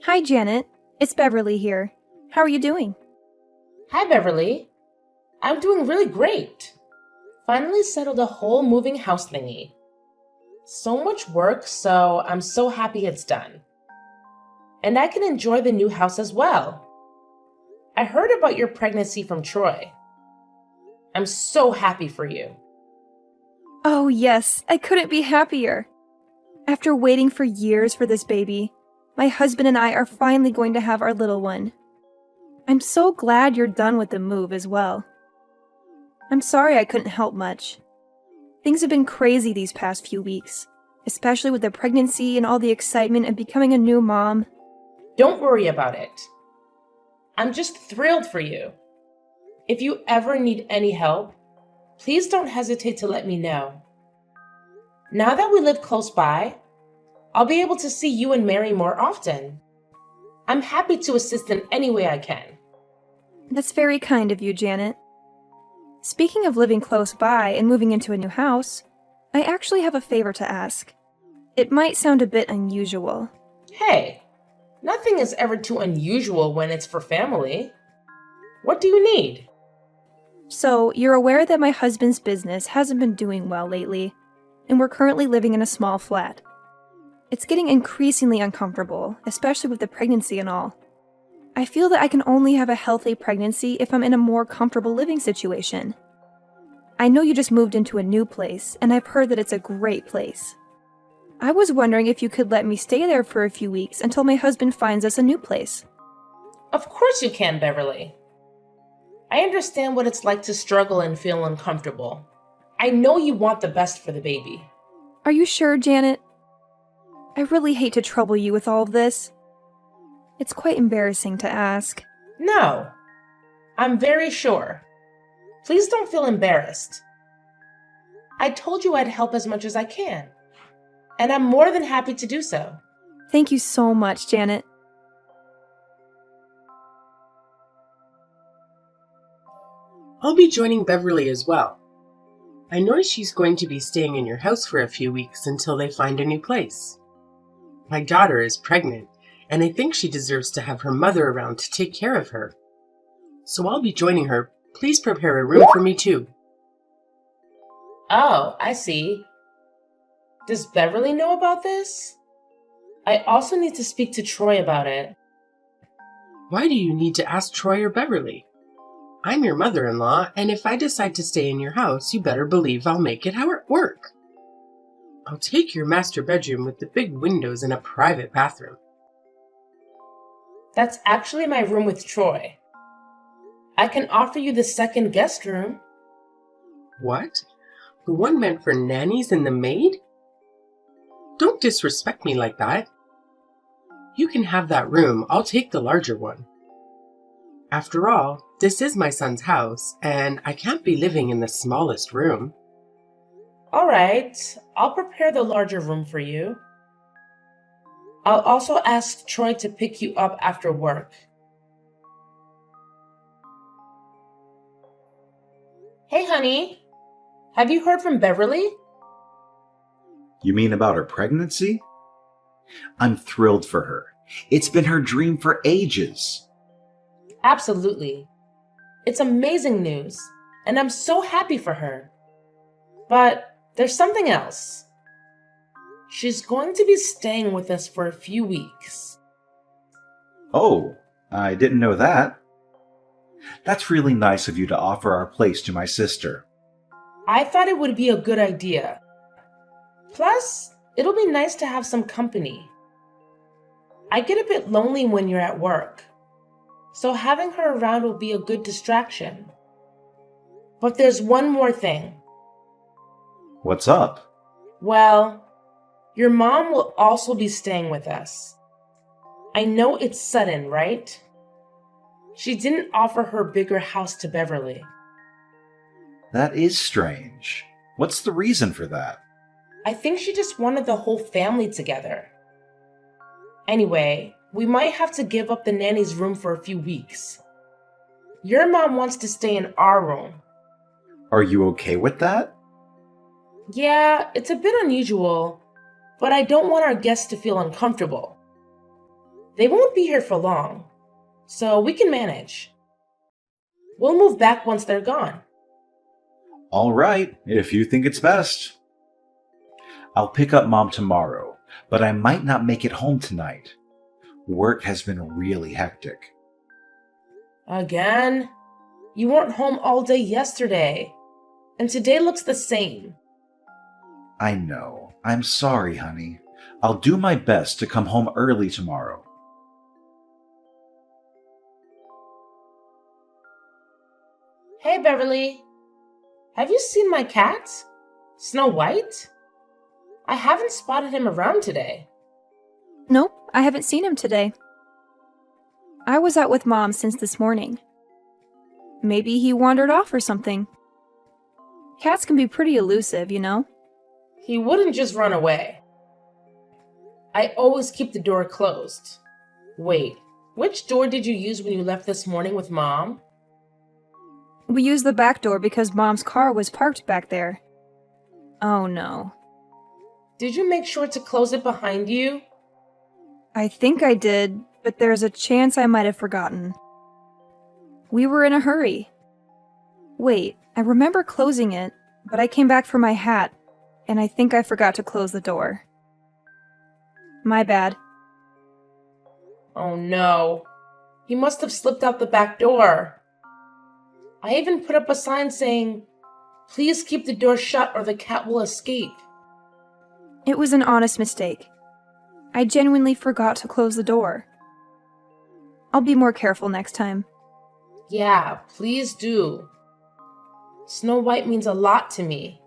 Hi, Janet. It's Beverly here. How are you doing? Hi, Beverly. I'm doing really great. Finally settled a whole moving house thingy. So much work, so I'm so happy it's done. And I can enjoy the new house as well. I heard about your pregnancy from Troy. I'm so happy for you. Oh, yes, I couldn't be happier. After waiting for years for this baby, my husband and I are finally going to have our little one. I'm so glad you're done with the move as well. I'm sorry I couldn't help much. Things have been crazy these past few weeks, especially with the pregnancy and all the excitement of becoming a new mom. Don't worry about it. I'm just thrilled for you. If you ever need any help, please don't hesitate to let me know. Now that we live close by, I'll be able to see you and Mary more often. I'm happy to assist in any way I can. That's very kind of you, Janet. Speaking of living close by and moving into a new house, I actually have a favor to ask. It might sound a bit unusual. Hey, nothing is ever too unusual when it's for family. What do you need? So, you're aware that my husband's business hasn't been doing well lately, and we're currently living in a small flat. It's getting increasingly uncomfortable, especially with the pregnancy and all. I feel that I can only have a healthy pregnancy if I'm in a more comfortable living situation. I know you just moved into a new place, and I've heard that it's a great place. I was wondering if you could let me stay there for a few weeks until my husband finds us a new place. Of course you can, Beverly. I understand what it's like to struggle and feel uncomfortable. I know you want the best for the baby. Are you sure, Janet? I really hate to trouble you with all of this. It's quite embarrassing to ask. No, I'm very sure. Please don't feel embarrassed. I told you I'd help as much as I can, and I'm more than happy to do so. Thank you so much, Janet. I'll be joining Beverly as well. I know she's going to be staying in your house for a few weeks until they find a new place. My daughter is pregnant, and I think she deserves to have her mother around to take care of her. So I'll be joining her. Please prepare a room for me too. Oh, I see. Does Beverly know about this? I also need to speak to Troy about it. Why do you need to ask Troy or Beverly? I'm your mother-in-law, and if I decide to stay in your house, you better believe I'll make it work. I'll take your master bedroom with the big windows and a private bathroom. That's actually my room with Troy. I can offer you the second guest room. What? The one meant for nannies and the maid? Don't disrespect me like that. You can have that room. I'll take the larger one. After all, this is my son's house, and I can't be living in the smallest room. All right, I'll prepare the larger room for you. I'll also ask Troy to pick you up after work. Hey, honey. Have you heard from Beverly? You mean about her pregnancy? I'm thrilled for her. It's been her dream for ages. Absolutely. It's amazing news, and I'm so happy for her. But there's something else. She's going to be staying with us for a few weeks. Oh, I didn't know that. That's really nice of you to offer our place to my sister. I thought it would be a good idea. Plus, it'll be nice to have some company. I get a bit lonely when you're at work, so having her around will be a good distraction. But there's one more thing. What's up? Well, your mom will also be staying with us. I know it's sudden, right? She didn't offer her bigger house to Beverly. That is strange. What's the reason for that? I think she just wanted the whole family together. Anyway, we might have to give up the nanny's room for a few weeks. Your mom wants to stay in our room. Are you okay with that? Yeah, it's a bit unusual, but I don't want our guests to feel uncomfortable. They won't be here for long, so we can manage. We'll move back once they're gone. All right, if you think it's best. I'll pick up Mom tomorrow, but I might not make it home tonight. Work has been really hectic. Again? You weren't home all day yesterday, and today looks the same. I know. I'm sorry, honey. I'll do my best to come home early tomorrow. Hey, Beverly. Have you seen my cat? Snow White? I haven't spotted him around today. Nope, I haven't seen him today. I was out with Mom since this morning. Maybe he wandered off or something. Cats can be pretty elusive, you know? He wouldn't just run away. I always keep the door closed. Wait, which door did you use when you left this morning with Mom? We used the back door because Mom's car was parked back there. Oh no. Did you make sure to close it behind you? I think I did, but there's a chance I might have forgotten. We were in a hurry. Wait, I remember closing it, but I came back for my hat, and I think I forgot to close the door. My bad. Oh no. He must have slipped out the back door. I even put up a sign saying, "Please keep the door shut or the cat will escape." It was an honest mistake. I genuinely forgot to close the door. I'll be more careful next time. Yeah, please do. Snow White means a lot to me.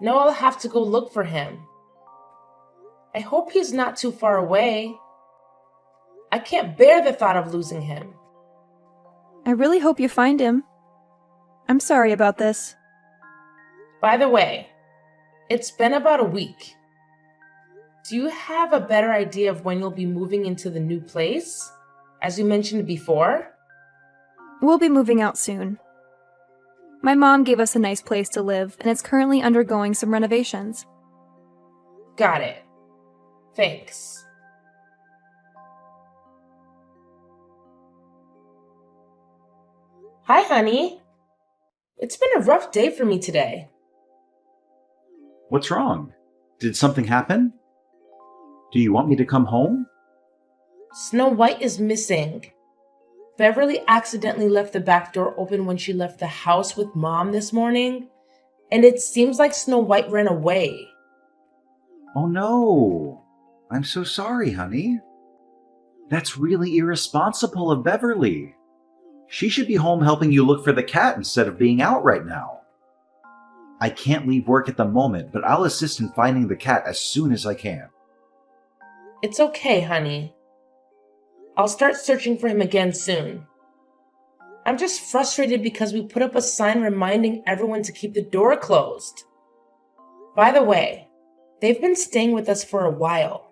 Now I'll have to go look for him. I hope he's not too far away. I can't bear the thought of losing him. I really hope you find him. I'm sorry about this. By the way, it's been about a week. Do you have a better idea of when you'll be moving into the new place, as you mentioned before? We'll be moving out soon. My mom gave us a nice place to live, and it's currently undergoing some renovations. Got it. Thanks. Hi, honey. It's been a rough day for me today. What's wrong? Did something happen? Do you want me to come home? Snow White is missing. Beverly accidentally left the back door open when she left the house with Mom this morning, and it seems like Snow White ran away. Oh no. I'm so sorry, honey. That's really irresponsible of Beverly. She should be home helping you look for the cat instead of being out right now. I can't leave work at the moment, but I'll assist in finding the cat as soon as I can. It's okay, honey. I'll start searching for him again soon. I'm just frustrated because we put up a sign reminding everyone to keep the door closed. By the way, they've been staying with us for a while.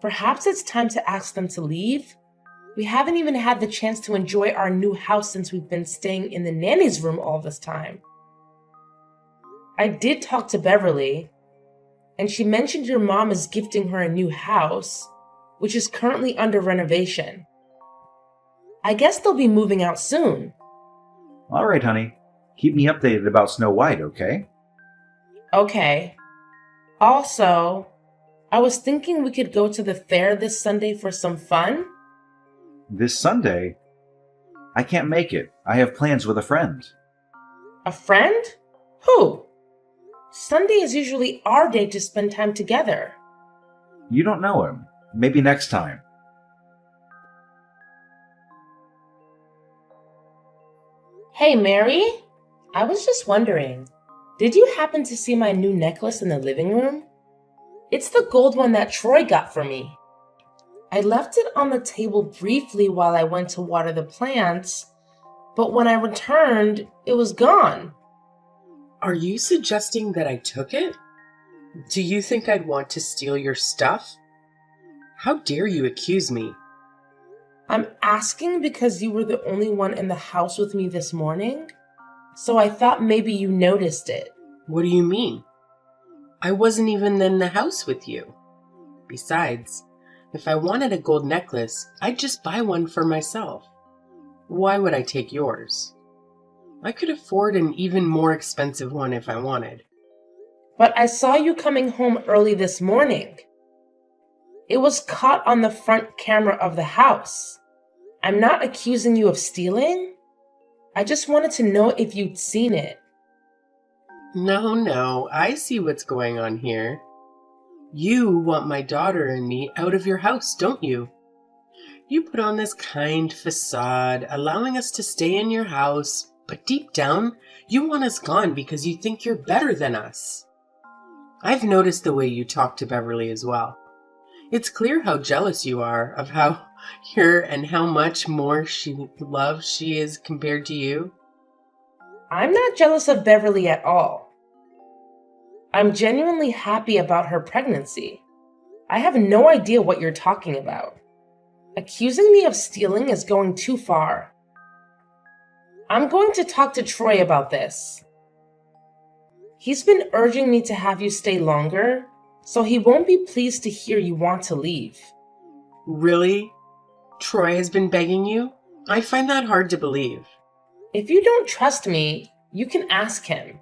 Perhaps it's time to ask them to leave? We haven't even had the chance to enjoy our new house since we've been staying in the nanny's room all this time. I did talk to Beverly, and she mentioned your mom is gifting her a new house, which is currently under renovation. I guess they'll be moving out soon. All right, honey. Keep me updated about Snow White, okay? Okay. Also, I was thinking we could go to the fair this Sunday for some fun. This Sunday? I can't make it. I have plans with a friend. A friend? Who? Sunday is usually our day to spend time together. You don't know him. Maybe next time. Hey, Mary. I was just wondering, did you happen to see my new necklace in the living room? It's the gold one that Troy got for me. I left it on the table briefly while I went to water the plants, but when I returned, it was gone. Are you suggesting that I took it? Do you think I'd want to steal your stuff? How dare you accuse me? I'm asking because you were the only one in the house with me this morning, so I thought maybe you noticed it. What do you mean? I wasn't even in the house with you. Besides, If I wanted a gold necklace, I'd just buy one for myself. Why would I take yours? I could afford an even more expensive one if I wanted. But I saw you coming home early this morning. It was caught on the front camera of the house. I'm not accusing you of stealing. I just wanted to know if you'd seen it. No, I see what's going on here. You want my daughter and me out of your house, don't you? You put on this kind facade, allowing us to stay in your house, but deep down, you want us gone because you think you're better than us. I've noticed the way you talk to Beverly as well. It's clear how jealous you are of her and how much more loved she is compared to you. I'm not jealous of Beverly at all. I'm genuinely happy about her pregnancy. I have no idea what you're talking about. Accusing me of stealing is going too far. I'm going to talk to Troy about this. He's been urging me to have you stay longer, so he won't be pleased to hear you want to leave. Really? Troy has been begging you? I find that hard to believe. If you don't trust me, you can ask him.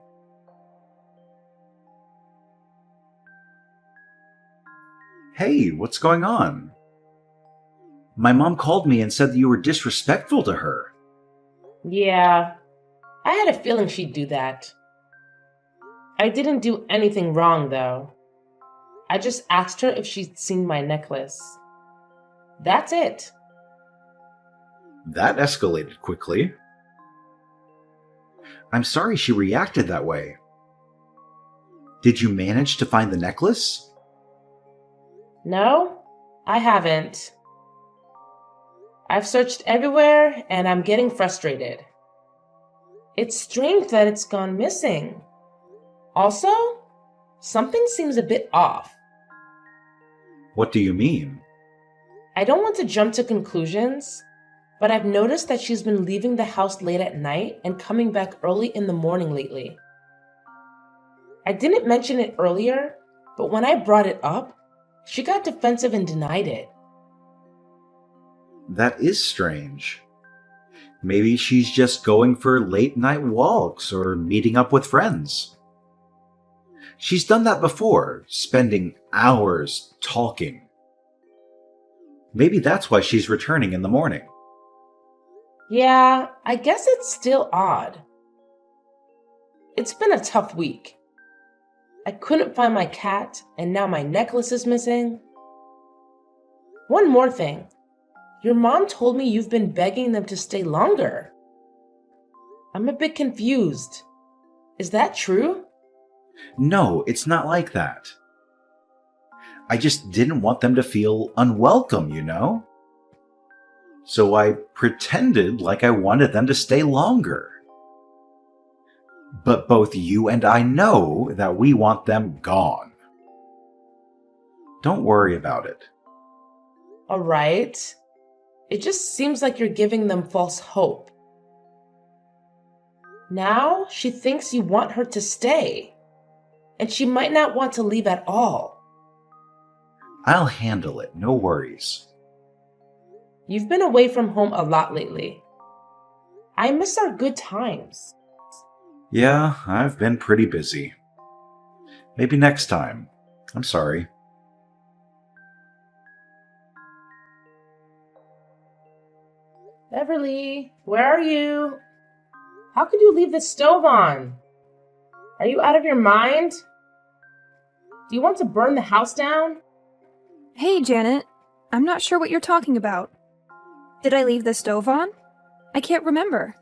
Hey, what's going on? My mom called me and said that you were disrespectful to her. Yeah, I had a feeling she'd do that. I didn't do anything wrong, though. I just asked her if she'd seen my necklace. That's it. That escalated quickly. I'm sorry she reacted that way. Did you manage to find the necklace? No, I haven't. I've searched everywhere and I'm getting frustrated. It's strange that it's gone missing. Also, something seems a bit off. What do you mean? I don't want to jump to conclusions, but I've noticed that she's been leaving the house late at night and coming back early in the morning lately. I didn't mention it earlier, but when I brought it up, she got defensive and denied it. That is strange. Maybe she's just going for late night walks or meeting up with friends. She's done that before, spending hours talking. Maybe that's why she's returning in the morning. Yeah, I guess it's still odd. It's been a tough week. I couldn't find my cat, and now my necklace is missing. One more thing. Your mom told me you've been begging them to stay longer. I'm a bit confused. Is that true? No, it's not like that. I just didn't want them to feel unwelcome, you know? So I pretended like I wanted them to stay longer. But both you and I know that we want them gone. Don't worry about it. All right. It just seems like you're giving them false hope. Now she thinks you want her to stay, and she might not want to leave at all. I'll handle it, no worries. You've been away from home a lot lately. I miss our good times. Yeah, I've been pretty busy. Maybe next time. I'm sorry. Beverly, where are you? How could you leave the stove on? Are you out of your mind? Do you want to burn the house down? Hey, Janet. I'm not sure what you're talking about. Did I leave the stove on? I can't remember.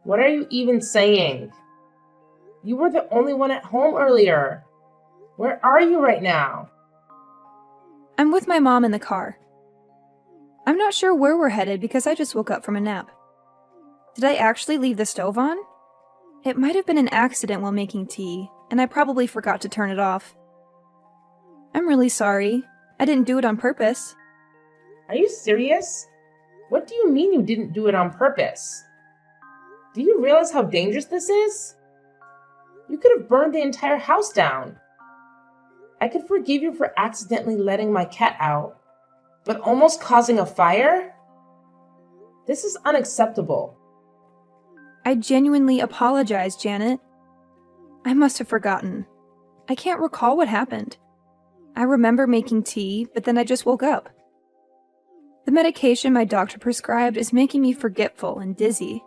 What are you even saying? You were the only one at home earlier. Where are you right now? I'm with my mom in the car. I'm not sure where we're headed because I just woke up from a nap. Did I actually leave the stove on? It might have been an accident while making tea, and I probably forgot to turn it off. I'm really sorry. I didn't do it on purpose. Are you serious? What do you mean you didn't do it on purpose? Do you realize how dangerous this is? You could have burned the entire house down. I could forgive you for accidentally letting my cat out, but almost causing a fire? This is unacceptable. I genuinely apologize, Janet. I must have forgotten. I can't recall what happened. I remember making tea, but then I just woke up. The medication my doctor prescribed is making me forgetful and dizzy.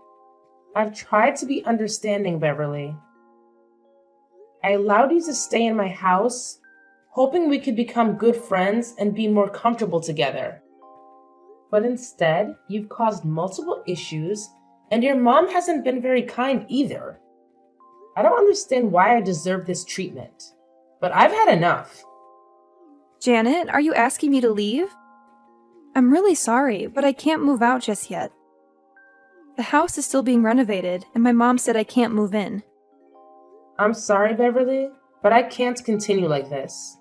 I've tried to be understanding, Beverly. I allowed you to stay in my house, hoping we could become good friends and be more comfortable together. But instead, you've caused multiple issues, and your mom hasn't been very kind either. I don't understand why I deserve this treatment, but I've had enough. Janet, are you asking me to leave? I'm really sorry, but I can't move out just yet. The house is still being renovated, and my mom said I can't move in. I'm sorry, Beverly, but I can't continue like this.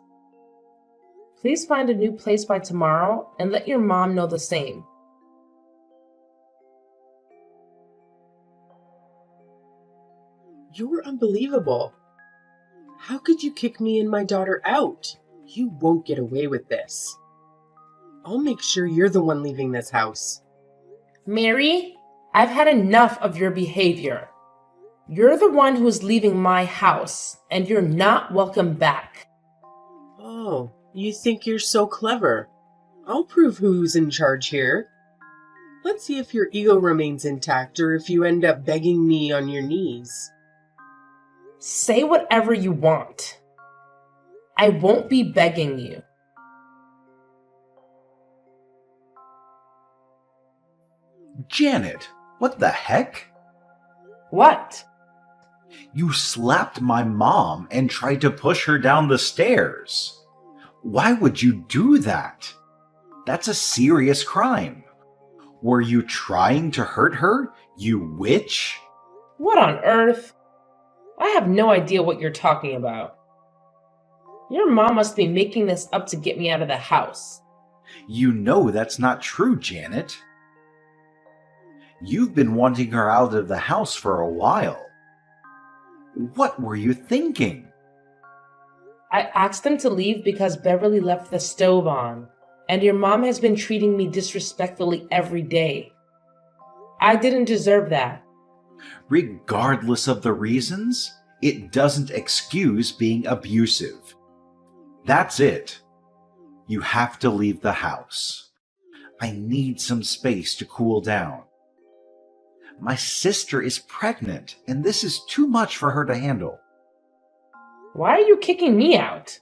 Please find a new place by tomorrow and let your mom know the same. You're unbelievable. How could you kick me and my daughter out? You won't get away with this. I'll make sure you're the one leaving this house. Mary, I've had enough of your behavior. You're the one who's leaving my house, and you're not welcome back. Oh, you think you're so clever. I'll prove who's in charge here. Let's see if your ego remains intact or if you end up begging me on your knees. Say whatever you want. I won't be begging you. Janet, what the heck? What? You slapped my mom and tried to push her down the stairs. Why would you do that? That's a serious crime. Were you trying to hurt her, you witch? What on earth? I have no idea what you're talking about. Your mom must be making this up to get me out of the house. You know that's not true, Janet. You've been wanting her out of the house for a while. What were you thinking? I asked them to leave because Beverly left the stove on, and your mom has been treating me disrespectfully every day. I didn't deserve that. Regardless of the reasons, it doesn't excuse being abusive. That's it. You have to leave the house. I need some space to cool down. My sister is pregnant, and this is too much for her to handle. Why are you kicking me out?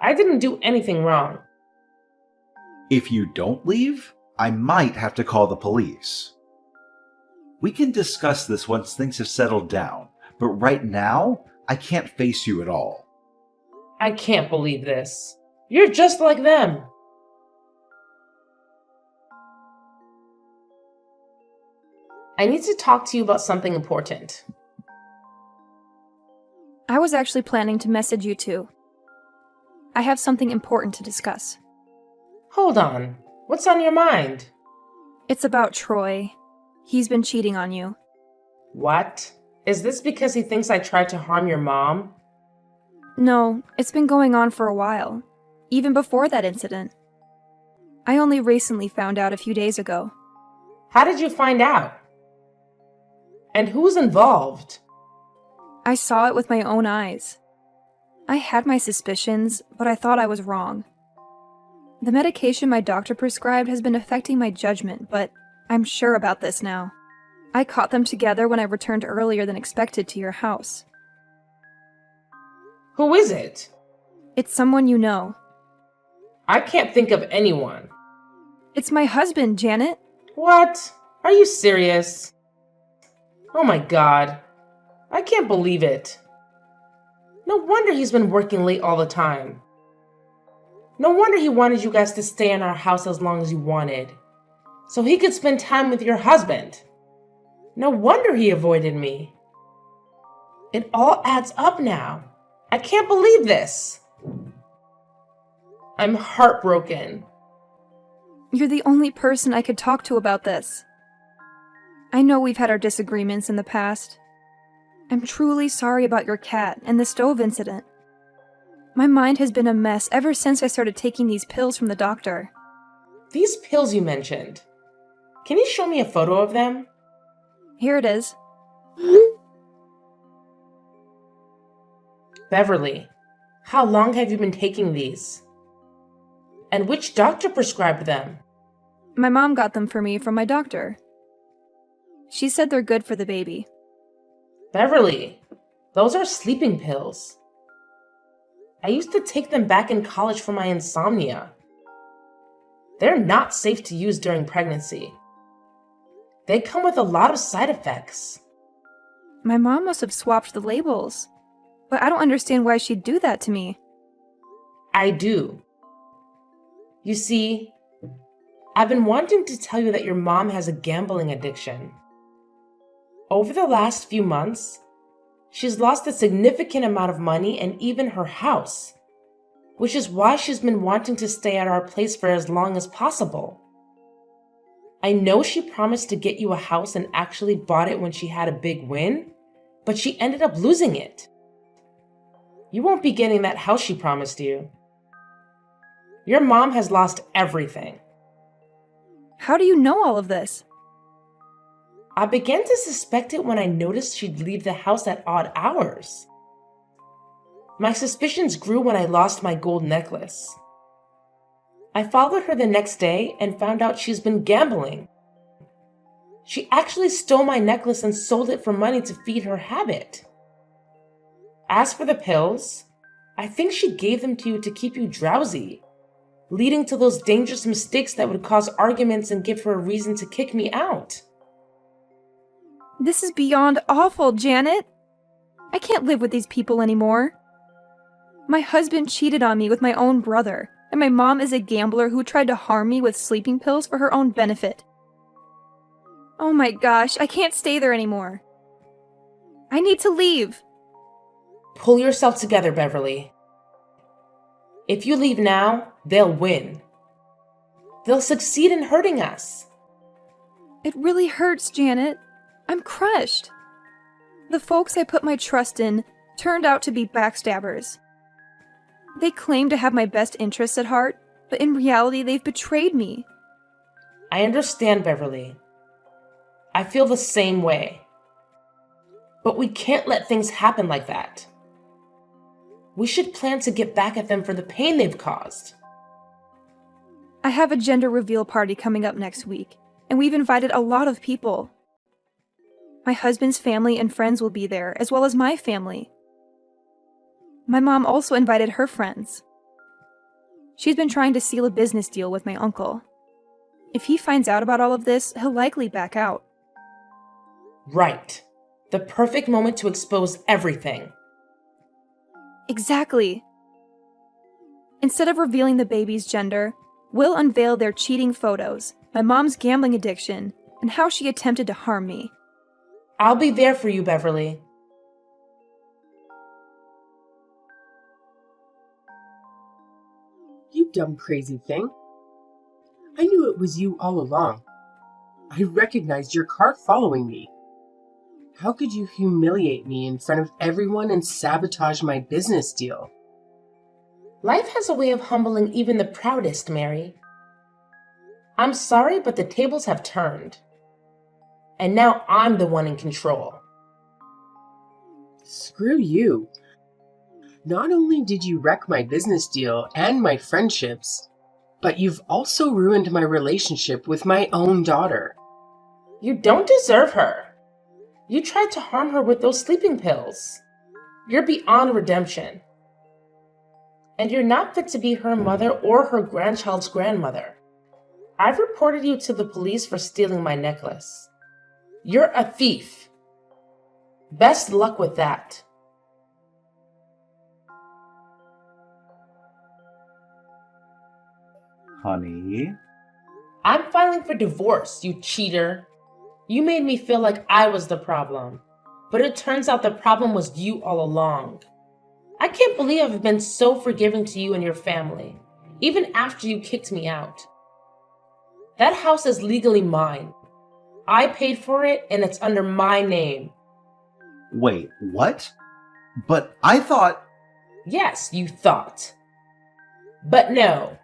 I didn't do anything wrong. If you don't leave, I might have to call the police. We can discuss this once things have settled down, but right now, I can't face you at all. I can't believe this. You're just like them. I need to talk to you about something important. I was actually planning to message you too. I have something important to discuss. Hold on. What's on your mind? It's about Troy. He's been cheating on you. What? Is this because he thinks I tried to harm your mom? No, it's been going on for a while, even before that incident. I only recently found out a few days ago. How did you find out? And who's involved? I saw it with my own eyes. I had my suspicions, but I thought I was wrong. The medication my doctor prescribed has been affecting my judgment, but I'm sure about this now. I caught them together when I returned earlier than expected to your house. Who is it? It's someone you know. I can't think of anyone. It's my husband, Janet. What? Are you serious? Oh my god. I can't believe it. No wonder he's been working late all the time. No wonder he wanted you guys to stay in our house as long as you wanted, so he could spend time with your husband. No wonder he avoided me. It all adds up now. I can't believe this. I'm heartbroken. You're the only person I could talk to about this. I know we've had our disagreements in the past. I'm truly sorry about your cat and the stove incident. My mind has been a mess ever since I started taking these pills from the doctor. These pills you mentioned, can you show me a photo of them? Here it is. Beverly, how long have you been taking these? And which doctor prescribed them? My mom got them for me from my doctor. She said they're good for the baby. Beverly, those are sleeping pills. I used to take them back in college for my insomnia. They're not safe to use during pregnancy. They come with a lot of side effects. My mom must have swapped the labels. But I don't understand why she'd do that to me. I do. You see, I've been wanting to tell you that your mom has a gambling addiction. Over the last few months, she's lost a significant amount of money and even her house, which is why she's been wanting to stay at our place for as long as possible. I know she promised to get you a house and actually bought it when she had a big win, but she ended up losing it. You won't be getting that house she promised you. Your mom has lost everything. How do you know all of this? I began to suspect it when I noticed she'd leave the house at odd hours. My suspicions grew when I lost my gold necklace. I followed her the next day and found out she's been gambling. She actually stole my necklace and sold it for money to feed her habit. As for the pills, I think she gave them to you to keep you drowsy, leading to those dangerous mistakes that would cause arguments and give her a reason to kick me out. This is beyond awful, Janet. I can't live with these people anymore. My husband cheated on me with my own brother, and my mom is a gambler who tried to harm me with sleeping pills for her own benefit. Oh my gosh, I can't stay there anymore. I need to leave. Pull yourself together, Beverly. If you leave now, they'll win. They'll succeed in hurting us. It really hurts, Janet. I'm crushed. The folks I put my trust in turned out to be backstabbers. They claim to have my best interests at heart, but in reality, they've betrayed me. I understand, Beverly. I feel the same way. But we can't let things happen like that. We should plan to get back at them for the pain they've caused. I have a gender reveal party coming up next week, and we've invited a lot of people. My husband's family and friends will be there, as well as my family. My mom also invited her friends. She's been trying to seal a business deal with my uncle. If he finds out about all of this, he'll likely back out. Right. The perfect moment to expose everything. Exactly. Instead of revealing the baby's gender, we'll unveil their cheating photos, my mom's gambling addiction, and how she attempted to harm me. I'll be there for you, Beverly. You dumb crazy thing. I knew it was you all along. I recognized your car following me. How could you humiliate me in front of everyone and sabotage my business deal? Life has a way of humbling even the proudest, Mary. I'm sorry, but the tables have turned. And now I'm the one in control. Screw you. Not only did you wreck my business deal and my friendships, but you've also ruined my relationship with my own daughter. You don't deserve her. You tried to harm her with those sleeping pills. You're beyond redemption. And you're not fit to be her mother or her grandchild's grandmother. I've reported you to the police for stealing my necklace. You're a thief. Best luck with that. Honey? I'm filing for divorce, you cheater. You made me feel like I was the problem, but it turns out the problem was you all along. I can't believe I've been so forgiving to you and your family, even after you kicked me out. That house is legally mine. I paid for it and it's under my name. Wait, what? But I thought... Yes, you thought. But no.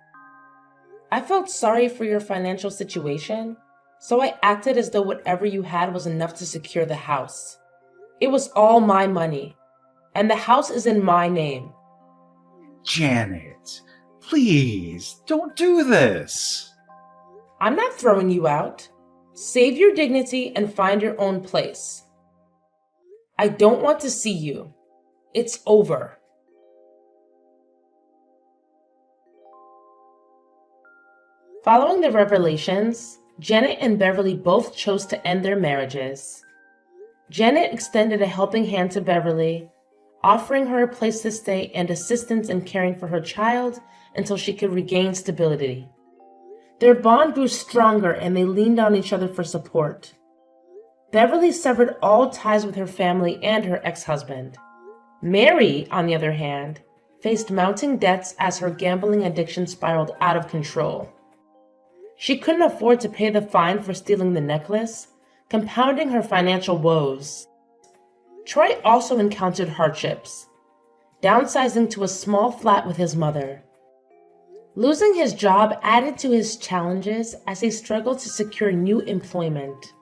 I felt sorry for your financial situation, so I acted as though whatever you had was enough to secure the house. It was all my money, and the house is in my name. Janet, please, don't do this. I'm not throwing you out. Save your dignity and find your own place. I don't want to see you. It's over. Following the revelations, Janet and Beverly both chose to end their marriages. Janet extended a helping hand to Beverly, offering her a place to stay and assistance in caring for her child until she could regain stability. Their bond grew stronger and they leaned on each other for support. Beverly severed all ties with her family and her ex-husband. Mary, on the other hand, faced mounting debts as her gambling addiction spiraled out of control. She couldn't afford to pay the fine for stealing the necklace, compounding her financial woes. Troy also encountered hardships, downsizing to a small flat with his mother. Losing his job added to his challenges as he struggled to secure new employment.